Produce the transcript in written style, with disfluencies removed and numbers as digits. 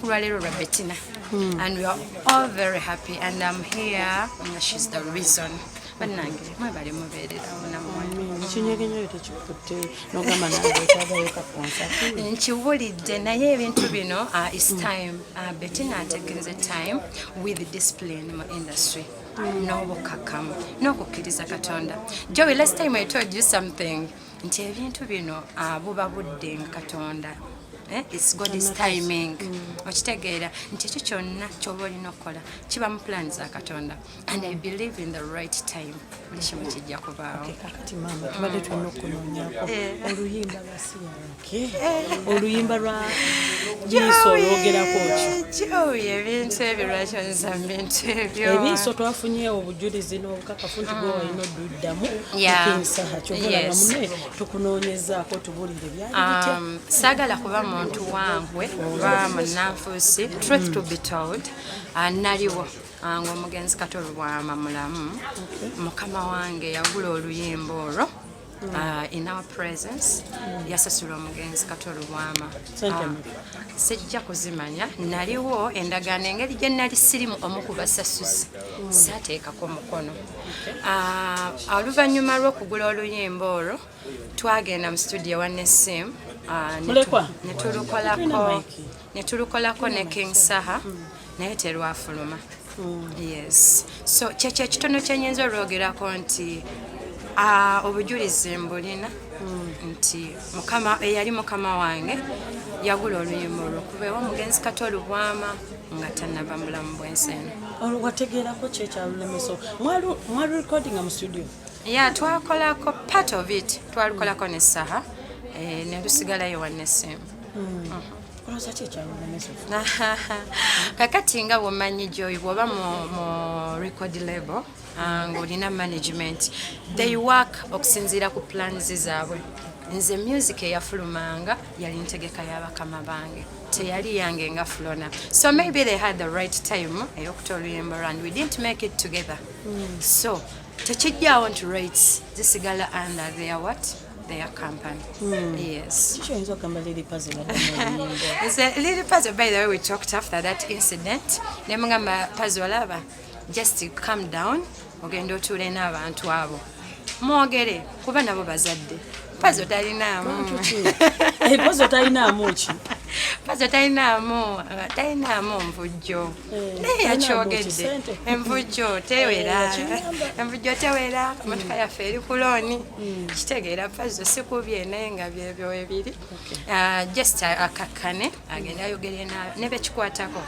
olunaku lwa leero lwa Bettina and we are all very happy and I'm here she's the reason bannange mwebale mubeererawo nammwe kinyegenyeyo tekikutte n'ogamba nawe otagayo kaponsa nkiwulidde naye ebintu bino is time Bettina ategereze time with discipline mu industry n'obukakamu n'okukkiriza Katonda Joey last time I told you something nti ebintu bino buba budde nga Katonda it's God's timing okitegeera nti ekyo kyonna ky'oba olina okukola kiba mu plan za Katonda and I believe in the right time buli kimu kijja kubaawo kakati maama tubadde tulina okunoonyako oluyimba lwa Siyake oluyimba lwa Liiso olwogerako kyo ebintu ebyo lwaki onzambe bintu ebyo ebiiso twafunye obujulizi n'obukakafu nti gwe walina odduddamu ekinsaha kyobalaba mune tukunoonyezaako tubulire byali bitya saagala kuba muntu wangwe oba munnanfuusi truth to be told naliwo ng'omugenzi Katolo Bwama mulamu mukama wange yagula oluyimba olwo in our presence yasasula omugenzi Katolo Bwama sijja kuzimanya naliwo endagaano engeri gye nali sirimu omukubasasuzi saateekako mukono oluvannyuma lw'okugula oluyimba olwo twagenda mu studio wa Nessim netulukolako ne King Saha naye terwafuluma yes so kyekyo ekitono kyenyinza olwogerako nti obujulizi mbulina nti mukama eyali mukama wange yagula oluyimba olwo kubeewo omugenzi Katolo Bwama nga tannaba mulamu bwensi eno wategeerako kyekyalulemeso mwalu recordinga mu studio twakolako part of it twalukolako ne Saha ne lusigalayo wa Nessim kakati nga bwomanyi Joy bwoba mu record label ng'olina management they work okusinziira ku plans zaabwe nze music eyafulumanga yali ntegeka y'abakama bange teyali yange nga Flona so maybe they had the right time ey'okuta oluyimba and we didn't make it together so tekijjaawo nti rates zisigala under their what their company. Yes. Lily Puzzle, by the way, we talked after that incident. Nemugamba Puzzle laba, just to calm down, ogenda otuule n'abantu abo. Mwogere, kuba nabo bazadde. Puzzle talinaamu. Puzzle talinaamu ki? Puzzle talinaamu nvujjo. Naye yakyogedde. Envujjo tewera. Envujjo tewera. Motoka yaffe eri ku looni. Kitegeera Puzzle sikubye naye nga byebyo ebiri. Just akakkane agenda ayogere ne bekikwatako.